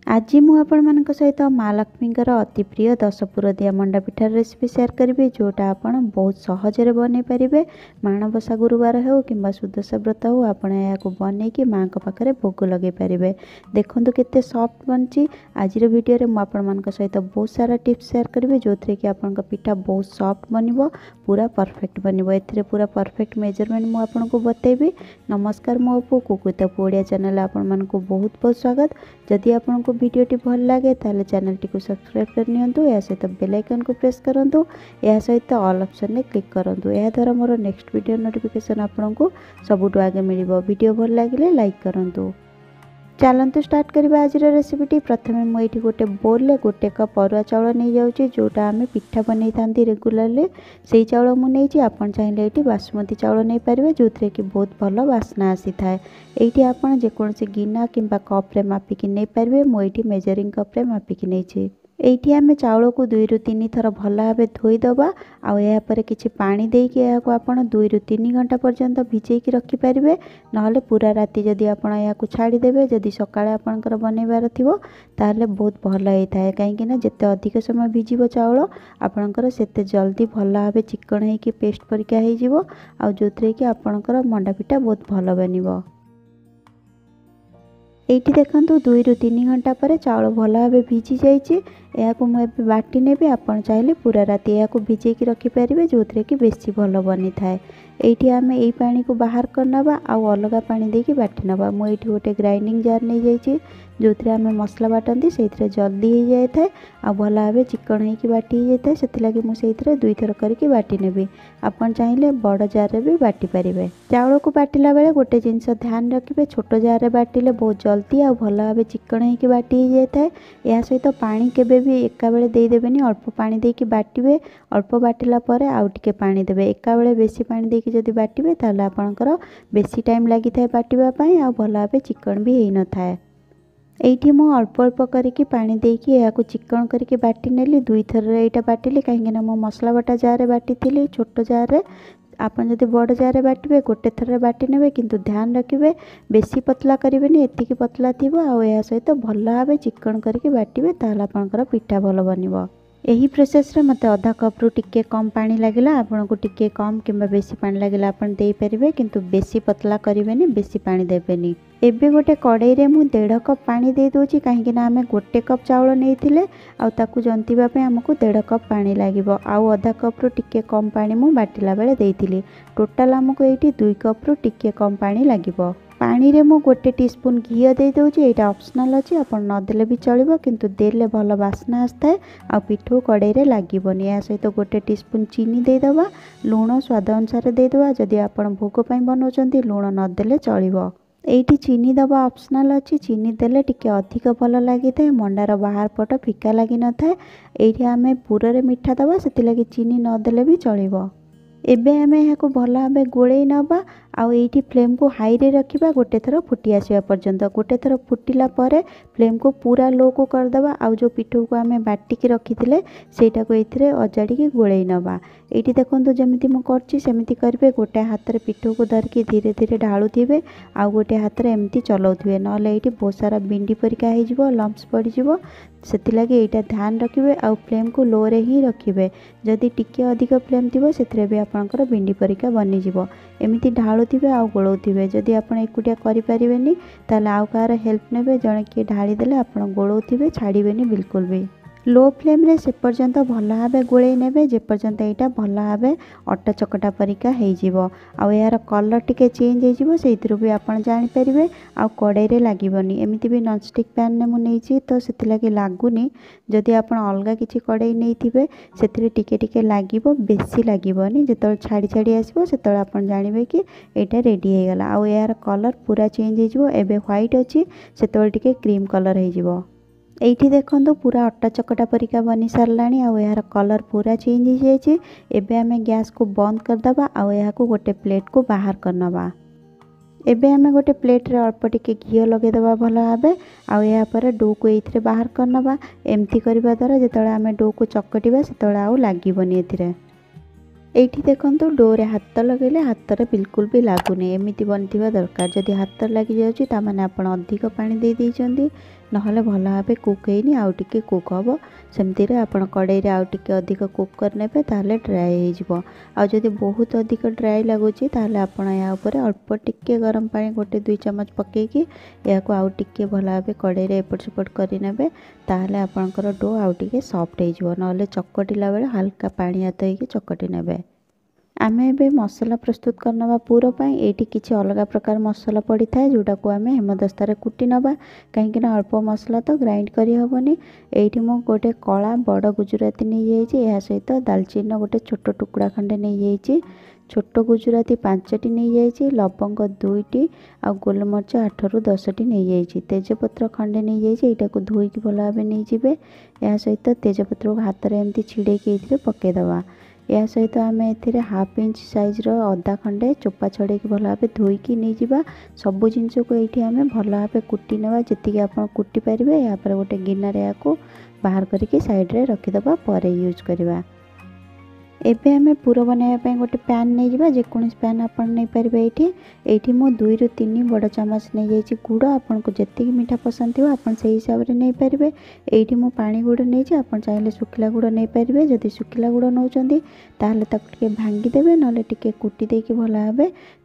आज मु आपण सहित माँ लक्ष्मीकर अति प्रिय 10 पुर दिया मंडा पिठार रेसिपी शेयर करी जोटा आपण बहुत सहजरे बन पारे। माणबसा गुरुवार हो कि सुदशा व्रत हो आपण या बन कि माँ पाखे भोग लगे पारे। देखो केते सॉफ्ट बनची। आज वीडियो में आपण सहित बहुत सारा टिप्स शेयर करी जो थे कि आपण पिठा बहुत सॉफ्ट बन पूरा परफेक्ट बन ए पूरा परफेक्ट मेजरमेंट मुझे आपको बतेबी। नमस्कार मो पु कुकुता ओडिया चैनल आपण मानक बहुत बहुत स्वागत। जदि आपको वीडियोटी भल लगे ताले चैनल टी को सब्सक्राइब कर नियंतु। या सहित बेल आइकन को प्रेस करंतु। या सहित ऑल ऑप्शन में क्लिक करंतु। या द्वारा मोर नेक्स्ट वीडियो नोटिफिकेशन आपको सबुठ आगे मिलिबो। वीडियो भल लगे लाइक करंतु। चलतु स्टार्ट करवा आज रेसिपीटी। प्रथम मुझे गोटे बोल में गोटे कप अरुआ चाउल नहीं जाऊँगी जोटा आम पिठा बन था रेगुलाली से चाउल मुझे आपन चाहिए ये बासमती चाउल नहीं पारे जो थे कि बहुत भल बास्ना आसी थाए। ये आपड़ जेकोसी गिना कि कप्रे मापिकी नहीं पारे। मुझे मेजरिंग कप्रे मापिकी नहीं। एठी आमे चाउल को 2 रु 3 थर भल भाव धोईदबा। आपर कि पानी देकी आपड़ 2 रु 3 घंटा पर्यंत भिजेकी रखिपारे। ना पूरा राति जदि आपड़ या छाड़ीदेवे जदि सकाଳେ आपणकर बनइबार थिबो ताले बहुत भल होता है। कहीं जिते अधिक समय भिजिबो चाउल आपणकर सेते जल्दी भल भाव चिकन होइकी पेस्ट परिका होइजिवो आ जो थे कि आपणकर मंडा पिठा बहुत भल बनिबो। एठी देखंतु 2 रु 3 घंटा पर चाउल भल भाव भिजी जाइए। या मुझे बाटी नेबे आपन चाहिए पूरा राति या भिजेकी रखिपारे जो थे कि बेसी भल बनी थाए। एठी आमे एई पानी को बाहर करनबा आ अलगा पानी देकी बाटी नबा। मुझे गोटे ग्राइंडिंग जार नहीं जाइए जो थे आमे मसला बाटंती से जल्दी हो जाए थाए आ भल भाव चिकन होइकी बाटी हो जाए। से लगी मुझे 2 थर करके बाटी नेबी। आपन चाहिए बड़ जार भी बाटी पारे। चाउल को बाटिला बेले गोटे जिनस ध्यान रखिए छोट जार बाटिले बहुत जल्दी आ भल भाव चिकन होइकी बाटी हो जाए थाए। या सहित पानी केबे भी एका बेले देदेवेनी अल्प पानी देकी बाटिबे। अल्प बाटिला परे आउ टिके पानी देबे। एका बेले बेसी पानी देकी जदि बाटिबे ताले आपनकर बेसी टाइम लागि थाए बाटिबा पई आ भल भाव चिकन भी हेइ न थाए। एठी मु अल्प अल्प करके पानी देकी या चिकन करके बाटी नेली 2 थर एटा बाटिली कहीं मो मसला बटा जार बाटी थी छोट जार। आपन जदि बड़ जार बाटिबे गोटे थर बाटी नेबे किंतु ध्यान रखिबे बेसी पतला करिवेनी एतिकी पतला थिबो आ या सहित भल भाव चिकन करके बाटिबे ताला आपनकर पिठा भल बनिबो। यही प्रोसेस रे मते आधा कप रु टिके कम पानी लागिला आपन को टिके कम किंबा बेसी पानी लागिला आपन देई परिबे किंतु बेसी पतला करिवेनी बेसी पानी देबेनी। एबे गोटे कड़ाई रे मु 1.5 कप पानी दे दोची कहीं ना आमे गोटे कप चाउल नैथिले आ ताकू जंतीबा पे हमकु 1.5 कप पानी लागिबो। आउ आधा कप रु टिके कम पानी मु बाटिला बेले देइथिली। टोटल हमकु एठी 2 कप रु टिके कम पानी लागिबो। पानी रे मु गोटे टीस्पून घी दे दोची। एटा ऑप्शनल अछि आपन न देले भी चलिबो किंतु देले भल बास्ना आस्ताए आ पिठो कड़ाई रे लागिबोनी। या सहित गोटे टीस्पून चीनी दे दबा। लूण स्वाद अनुसार दे दबा। जदि आपन भोग पई बनौचंती लूण न देले चलिबो। एठी चीनी दबा ऑप्शनल अछि। चीनी देले टिके अधिक भल लागि थाए मंडार बाहर पट फिका लागि न थाए। एठी आमे पूरा रे मिठा दबा सेति लागि चीनी न देले भी चलिबो। एबे आमे याको भल भाव गोळेई नबा आ एठी फ्लेम को हाई रे रखिबा गोटे थर फुटी आसीबा पर्यंत। गोटे थर फुटिला परे फ्लेम को पूरा लो को कर दबा। आ जो पिठो को आमे बाटी की रखिथिले सेटा को एथिरे अजाडी की गोळेई नबा। एठी देखंतु जेमिति म करछि सेमिति करबे। गोटे हाथ रे पिठो को धर के धीरे धीरे ढाळुथिबे आ गोटे हाथ रे एमिति चलाउथिबे नले एठी बहुत सारा बिंडी परिका हे जिवो लम्प्स पड़ी जिवो। सेति लागि एटा ध्यान रखिबे आ फ्लेम को लो रे ही रखिबे। जदि टिके अधिक फ्लेम थिबो सेथिरे भी आपनकर बिंडी परिका बनि जिवो। एमिति ढाळुथिबे आ गोळौथिबे। जदि आपण एकुटिया करि परिबेनी ताले आउ कार हेल्प नेबे जणे के ढाळी देले आपण गोळौथिबे छाड़ीबेनी बिल्कुल भी। लो फ्लेम रे से पर्यंत भल भाव गोळेई नेबे जे पर्यंत एटा भल भाव अटा चकटा परिका हेइ जिवो। आ यार कलर टिके चेंज हेइ जिवो सेइथिरु भी आपण जानि परिबे आ कड़ाई रे लागिबोनी। एमिति भी नॉन स्टिक पैन ने मु नेइछि तो सेति लागि लागुनी। जदि आपण अलगा किछि कड़ाई नेइथिबे सेथिरे टिके टिके लागिबो बेसी लागिबोनी। जेतळ छाड़ी छाड़ी आसीबो सेतळ आपण जानिबे कि एटा रेडी हे गला। आ यार कलर पूरा चेंज हेइ जिवो। एबे व्हाइट अछि सेतळ टिके क्रीम कलर हेइ जिवो। एठी देखंतु पूरा अटा चकटा परिका बनी सारलाणी आ यार कलर पूरा चेंज हो जाइए। एबे आमे गैस को बंद कर दबा आ याको गोटे प्लेट को बाहर करनबा। एबे आमे गोटे प्लेट रे अल्प टिके घी लगे दबा भल भाबे आ या पर डो को एथिरे बाहर करनबा। एमथि करबा द्वारा जेतळे आमे डो को चकटिबा सेतळे आउ लागिबोनी एथिरे। एठी देखंतु डोरे हाथ लगेले हाथ रे बिल्कुल भी लागुनी। एमिति बनथिबा दरकार। जदि हाथ लगी जाउची ता माने आपण अधिक पानी दे दैचंदी। नहले भल भाव कुक होनी आउ टिके कुक हम सेमती आपण कड़े आउ टिके अधिक कुक करने ताहले ड्राए हो आदि बहुत अधिक ड्राए लगुच आपण या अल्प टिके गरम पानी गोटे 2 चम्मच पकईकि या आउ टिके भल भाव कड़े एपट सेपट करने ताहले आपणकर डो आउ टिके सॉफ्ट हो ना चकटिला बेले हल्का पानी हाथ होगी चकटि नेबे। आमे एबे मसला प्रस्तुत करनवा पूरा पाई एटी किछि अलग प्रकार मसला पड़ी थाए जोटा को आमे हेमदस्तारे कुटी नबा कहीं अल्प मसला तो ग्राइंड करी हबनी। एटी मो गोटे कला बड़ गुजराती नहीं जाइछि या सहित दालचीनी गोटे छोट टुकड़ा खंडे नहीं जाइछि छोट गुजराती 5टी नहीं जाइछि लवंग 2टी आ गोलमरिच 8 रु 10टी नहीं जाइछि तेजपत्र खंडे नहीं जाइछि एटा को धोईकी भल भाव नहीं जिवे या सहित तेजपत्र को हाथ रे एमती छिड़ेकी एथिरे पके दवा। या सहित आम ए हाफ इंच साइज्र अदा खंडे चोपा छड़े भल भाव धोईकी नहीं जावा सबू जिनस को ये आम भल भाव कुटी ना जी आप कुटी पारे या गोटे गिनार या बाहर करके साइड्रे रखीदे पर यूज करवा। एबे आमे पूरा बनाइबा गोटे पैन नहीं जावा जेकोसी पैन आपन नहीं पारे ये मो 2 रु 3 बड़ चामच नहीं जाइए गुड़ आपन को जितकी मीठा पसंद थी आपन से हिसाब से नहीं पारे। ये मो पानी गुड़ नहीं आप चाहिए सुखिला गुड़ नहीं पारे जदि सुखिला गुड़ नौकरी ताहले ताके भांगीदेवे ना टिके कुटी देकी भल भाव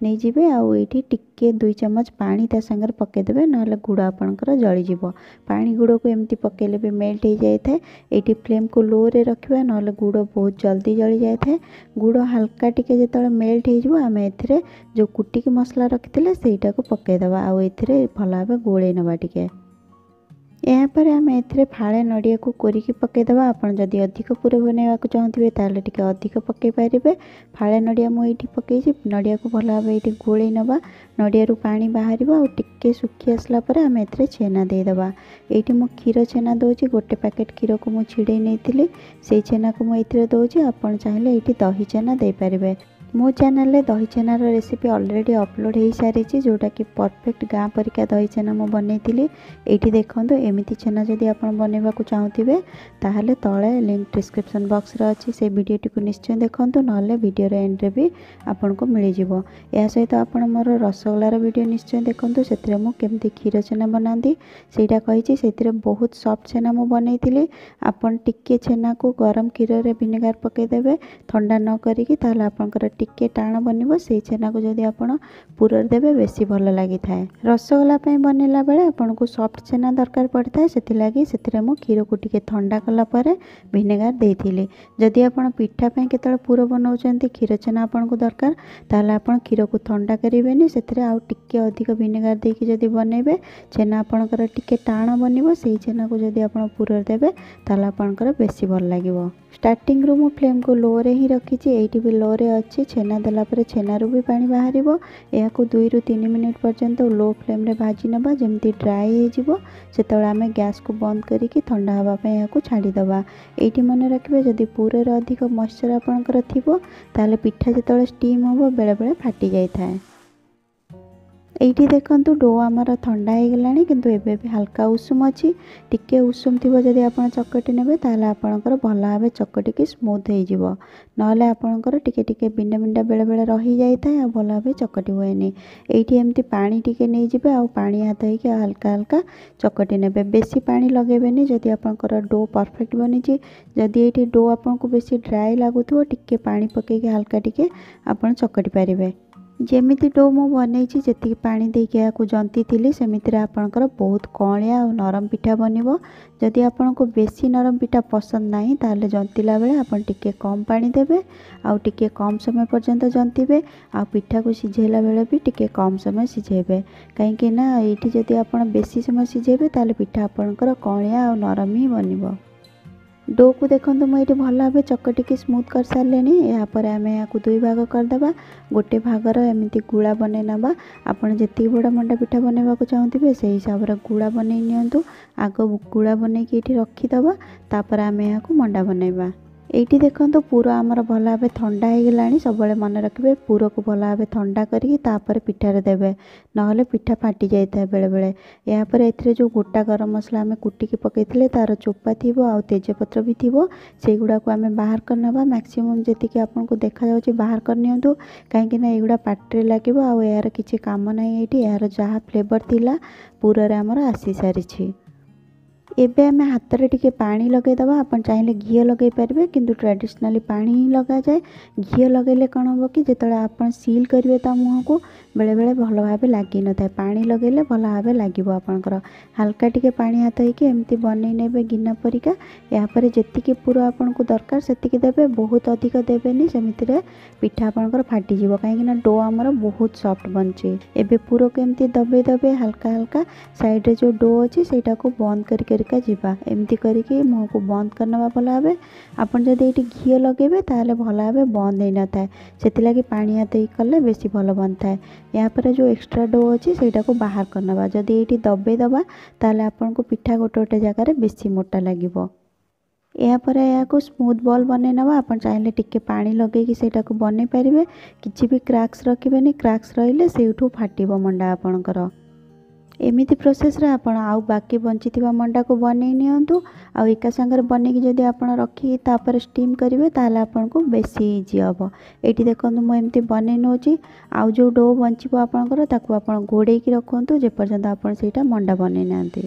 नहीं जीवे आउ ये टिके 2 चम्मच पानी ता संगे पकईदेवे ना गुड़ आपणकर जलीज पानी गुड़ को एमती पकेले भी मेल्ट हो जाए थे। ये फ्लेम को लो रे रखा ना गुड़ बहुत जल्दी जली जाए थे। गुड़ हल्का टिके जिते मेल्ट हो आम ए जो कुटिकी मसला रखी से पकईदे आउ ए भल भाव गोले नवा टिके यापर आम ए फाड़े नड़िया को कोरिकी पकईदे आप जदि अधिक पूरा बनवा चाहते ताले टिके अधिक पकई पारे फाड़े नड़िया मुझे पकई नड़िया को भल भाव ये गोले नवा नड़िया पानी बाहर आ टिके सुखी आसला आम ए छेना देदेबा। ये मो क्षीर छेना दूसरी गोटे पैकेट क्षीर को मुझे छिड़े नहीं से छेना को मुझे दूसरी आप चाहिए ये दही छेना दे पारे। मो चैनल रे दही छेनार रेसिपी ऑलरेडी अपलोड हो सारी जोटा कि परफेक्ट गाँ परिका दही छेना मु बनई ये देखो एमती छेना जदि आप बनवा चाहूे ताहले तले लिंक डिस्क्रिप्शन बॉक्स रे अच्छी से वीडियोटी को निश्चय देखो ना वीडियो एंड रे भी आपन को मिल जिवो। या सहित आप मोर रसगोल्लार वीडियो निश्चय देखो से मुझे क्षीर छेना बनाती सेटा कही से बहुत सॉफ्ट छेना मु बनई आपन टिके छेना को गरम क्षीर रे विनेगार पकईदेवे ठंडा न करिकी ताहले आपनकर टिके टाण बनव से छेना को जदि आप पूरा देवे बेसी भल लगी थाए। रसगोल्ला बनला बेले आपन को सॉफ्ट छेना दरकार पड़ता है से मु क्षीर को टिके ठंडा कला परे विनेगार देइथिली। जदि आप पिठा केतले पूरा बनाउछंती क्षीर छेना आपन को दरकार ताहले आपन क्षीर को ठंडा करेनि से आउ टिके अधिक विनेगार देकी जदि बनइबे छेना आपनकर टिके टाण बनव से छेना को जदि आप पूरा देवे ताहले आपनकर बेसी भल लागिवो। स्टार्टिंग रू मु फ्लेम को लो रे ही रखी ये भी लो रे अच्छी छेना देला परे छेनारू भी पानी बाहर या 2 रु 3 मिनिट पर्यंत लो फ्लेम रे भाजी नबा जमती ड्राई हो से आम गैस को बंद करिकी ठंडा होगापी या छाड़ीदबा। ये मन रखिए जदि पूरे अधिक मॉइस्चर आपणकर थिबो ताले पिठा जिते स्टीम हम बेले बेले फाटी जाए थाए। ये देखो डो आमर ठंडा हो गलानी किंतु एबे भी हल्का उषुम अच्छी टिके उषुम थी जदि आप चकटी ने ताहले आपणकर भल भाव चकटिकी स्मूथ हो ना आपणकर टिके टिके बिंडा बिंडा बेले बेले रही जाए था भल भाव चकटी हुएनि। ये एमती पानी टिके नहीं जिबे आ पानी हाथ होइके हल्का हल्का चकटी ने बेसी पानी लगेबेनि जदि आपणकर डो परफेक्ट बनी जदि ये डो आपको बेसी ड्राई लगुथो टिके पानी पकेके हल्का टिके आप चकटी पारे। जेमिति डो मु बनई जी पानी देके जंती थी सेमिति आपणकर बहुत कलिया और नरम पिठा बनव। जदि आपन को बेसी नरम पिठा पसंद नहीं ताले जंतिला बेले आपन टिके कम पानी देबे आउ टिके कम समय पर्यंत जंतिबे आ पिठा को सिझेला बेले भी टिके कम समय सिझेबे कहीं ना ये जदि आपन बेसी समय सिझेबे ताले पिठा आपणकर कलिया और नरम ही बनव। डो को देखो मुझे भल भाव चकटिकी स्मूथ कर सारे यापर आम या 2 भाग करदे गोटे भागर एमती गुड़ा बन नवा आपड़ जी बड़ा मंडा पिठा बनवा चाहते से हिसाब से गुड़ा बन नियंतु आग गुड़ा बन रखीदबा तापर आम या मंडा बनवा। ये देखो पूरा आमर भल भाव ठंडा हो गलानी सब मन रखिए पूरा को भल भाव ठंडा करके पिठार देवे ना पिठा फाटी जाए बेले बेले। यापर ए जो गोटा गरम मसला आम कुटिकी पकई तार चोपा थी आ तेजपत्र भी थी से गुड़ा को आम बाहर करना मैक्सिमम जी आपको देखा जाऊँगी बाहर करनी कहीं युवा पाटे लगे यार किसी काम ना ये यार जहाँ फ्लेवर थिला पूरा आमर आसी सारी। एबे आमे हाथ टिके पानी लगेदबा। आपण चाहिले घी लगे पारे किंतु ट्रेडिशनली पानी ही लगा जाए। घी लगेले कौन हम कि जिते आप सील करेंगे ता मुँह को बेले बेले भल भाव लगी न था। पानी लगेले भल भाव लगे आपंकर हाल्का टिके पानी हाथ होइके एमती बनई नेबे गिना परिका। यापर जेतिकी पुर आपन को दरकार सेतिकी देबे, बहुत अधिक देबेनी, सेमिति रे पिठा आपनकर फाटी जीवो काहेकि डो आमर बहुत सॉफ्ट बनची। एबे पुर केमती दबे दबे हल्का हल्का साइड रे जो डो अच्छी सेटा को बंद करिका जीवा। एमती करिके मुँह को बंद करनबा भल भाव। आपन जदि एटी घी लगेबे ताले भल भाव बंद होई न थाए, सेतिलागि पानी हाथ कले बेसी भल बन थाए। या पर जो एक्स्ट्रा डो अच्छी सेटा को बाहर करनबा। जदि एटी दबे दबा ताले आपन को पिठा गोटे गोटे जगार बेसी मोटा लागिबो। यापर या स्मूथ बॉल बने नवा। आपण चाहिले टिके पानी लगे सेटा को बने पारिबे। किछि भी क्रैक्स रखिबेनी, क्रैक्स रहिले सेउठू फाटिबो मंडा आपनकर। एमिति प्रोसेस रे आपण आउ बाकी बंचिथिबा मंडा को बने नियंतु। आउ एका संगर बने की जदि आपण रखी तापर स्टीम करिवे ताले आपण को बेसी इजी हबो। एटी देखंतु मु एमती बने नोची। आउ जो डो बंचिबो आपनकर ताकू आपण गोडे की रखंतु जे पर्यंत आपण सेटा मंडा बने नांती।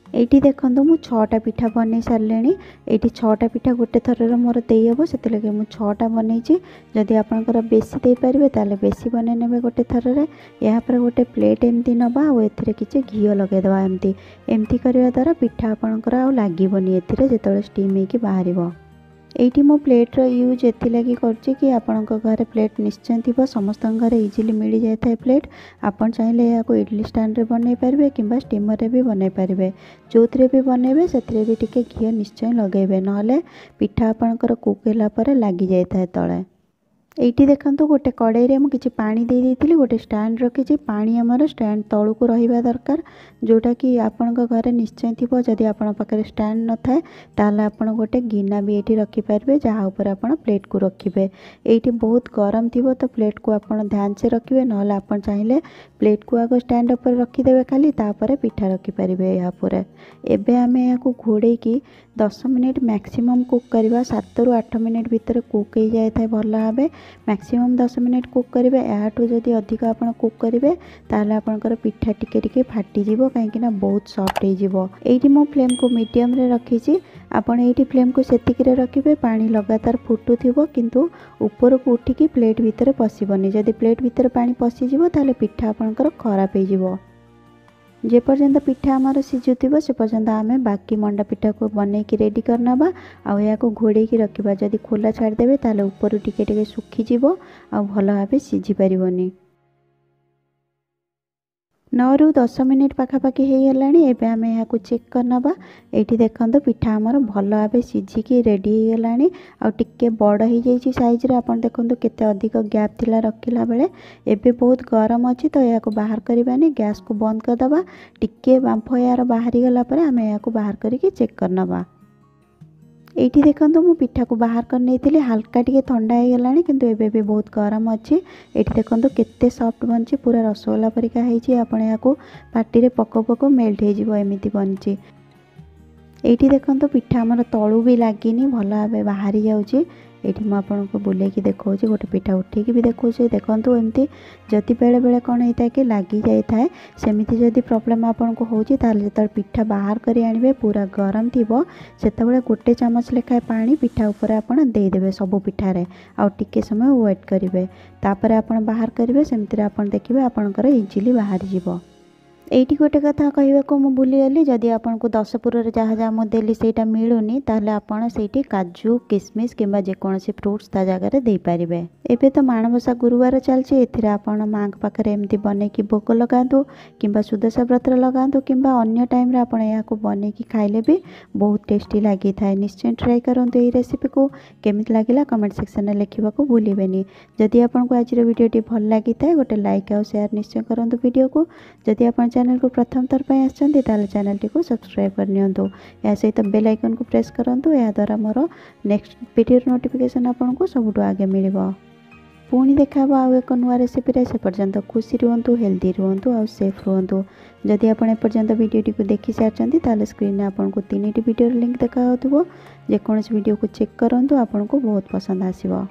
एटी देखंतु मु 6टा पिठा बनै सारलेनी। एटी 6टा पिठा गोटे थरर मोर देई हबो, सेते लगे मु 6टा बनैछि। जदि आपनकर बेसी देई परिबे ताले बेसी बनै नेबे गोटे थररे। या पर गोटे प्लेट एमती नबा आ एथिरे किछि घी लगे दबा। एमती एमती करिवा द्वारा पिठा आपनकर आ लागिबोनी एथिरे जेतळे स्टीम हेकी बाहरिबो। एटी मो प्लेट यूज एथि लगी करछि कि आपनक घरे प्लेट निश्चय थिबो। समस्त घरे इजीली मिल जाय थाए प्लेट। आपन चाहिले या को इडली स्टैंड रे बनै परिबे किंबा स्टीमर रे भी बनै परिबे। जोथरे भी बनेबे सेथरे भी टिके घी निश्चय लगेबे, नहले पिठा आपनकर कुक होला परे लागी जाय थाए तळे। एटी देखंतु गोटे कड़ाई रे मु किछि पानी दे देइथिली, गोटे स्टैंड रखिछि। पानी हमर स्टैंड तळु को रहिबा दरकार, जोटा कि आपनक घरे निश्चय थिबो। जदि आपन पाखरे स्टैंड न थाए ताले आपन गोटे गिना भी एटी रखि पारबे जहा ऊपर आपन प्लेट को रखिबे। एटी बहुत गरम थिबो तो प्लेट को आपन ध्यान से रखिबे, नहले आपन चाहिले प्लेट को आगो स्टैंड ऊपर रखि देबे खाली, तापरे पिठा रखि पारिबे या पुरे। एबे आमे याकू घोड़े की 10 मिनिट मैक्सिमम कुक करवा। 7 रु 8 मिनिट भीतर कुक हो जाए थाए भल भाबे। मैक्सिमम 10 मिनिट कुक करेंगे। याठू जदि अधिक आप कुक करेंगे ताले आपनकर पिठा टिके टिके फाटी जीवो, काहेकि ना बहुत सॉफ्ट हो जीवो। एठी मो फ्लेम को मीडियम रे रखिछि। आपण एठी फ्लेम को सेतिक रे रखिबे। पानी लगातार फुटुथिबो किंतु ऊपर को उठिकी प्लेट भीतर पसिबनी। जदि प्लेट भीतर पानी पसि जीवो ताले पिठा आपनकर खराब हो जीवो। जे पर्यंत पिठा आमर सिझुथिबो से पर्यंत आमे बाकी मंडा पिठा को बनै की रेडी करनबा। आ या को घोड़े की रखिबा। जदि खोला छाड़ देबे ताले ऊपर टिके टिके सुखी जीवो आ भल भाबे सिझी परिबोनी। 9 रु 10 मिनिट पाखापाखि हो गलानी। एबे आमे या को चेक करनबा। एठी देखंतु पिठा आमर भल भाबे सिझिकी रेडी हो गलानी। आ टिके बड़ हो जाइछि साइज रे। आपण देखंतु केते अधिक गैप थिला रखिला बेले। एबे बहुत गरम अछि तो या को बाहर करबानी। गैस को बंद कर दबा। टिके बांफ यार बाहरी गला परे आमे या को बाहर करिके चेक करनबा। एठी देखंतु मु पिठा को बाहर कर नेथिली। हल्का टिके ठंडा हो गलानी किंतु एबे भी बहुत गरम अछि। एठी देखंतु केते सॉफ्ट बनछि, पूरा रसगोला परिका हेछि। आपण या को पार्टी रे पको पको मेल्ट हे जिवो, एमिति बनछि। एठी देखंतु पिठा हमर तळु भी लागिनी, भल भाबे बाहरी जाउछि। एठी म आपनको बुले की देखौछि। गोटे पिठा उठे की भी देखौछि। देखंतु एमती जति बेले बेले कोन हेता कि लागी जाय थाए, सेमिति जदि प्रॉब्लम आपनको होछि ताले जतल पिठा बाहर करी आनिबे पूरा गरम थिबो, सेतबेले गोटे चामच लेखाय पानी पिठा ऊपर आपण देई देबे सब पिठा रे। आ टिके समय वेट करिवे, तापरे आपण बाहर करिवे। सेमिति रे आपण देखिबे आपनकर इजीली बाहर जिवो। एठी गोटे कथा कहबाको मु भूली गली। जदि आपनको 10 पुर जहाँ जहाँ मुझे देली सेटा मिलूनी ताले आपण सेठी काजू किसमिस किंबा जेकोसी फ्रुट्स ता जगह दे पारिबे। एबे तो माणबसा गुरुवार चलछि। एथिरे आपण मां पाखरे एमती बने की भोग लगांतु किंबा सुदशा व्रत लगांतु किंबा अन्य टाइम रे आपण याको बने की खाइले भी बहुत टेस्टी लागि थाए। निश्चय ट्राई करंतु एई रेसिपी को। केमिति लागिला कमेंट सेक्शन रे लिखिबाको भूलिबेनी। जदि आपनको आज वीडियोटी भल लागि थाए गोटे लाइक और शेयर निश्चय करंतु वीडियो को। जदि आपण चैनल को प्रथम थर पर आछंती ताले चैनल टी को सब्सक्राइब कर नियंतु। या सहित बेल आइकन को प्रेस करंतु। या द्वारा मोर नेक्स्ट वीडियो नोटिफिकेशन आपनको सबुठु आगे मिलिबो। पुणी देखा आउ एक नुआ रेसिपी रे। से पर्यंत खुशी रुहंतु, हेल्दी रुहंतु और सेफ रुहंतु। जदि आपण एपर्यंत वीडियोटी को देखि सारचंती ताले स्क्रीन में आपनको 3टी वीडियो लिंक देखा होतबो। जेकोसी वीडियो को चेक करंतु, आपनको बहुत पसंद आसीबो।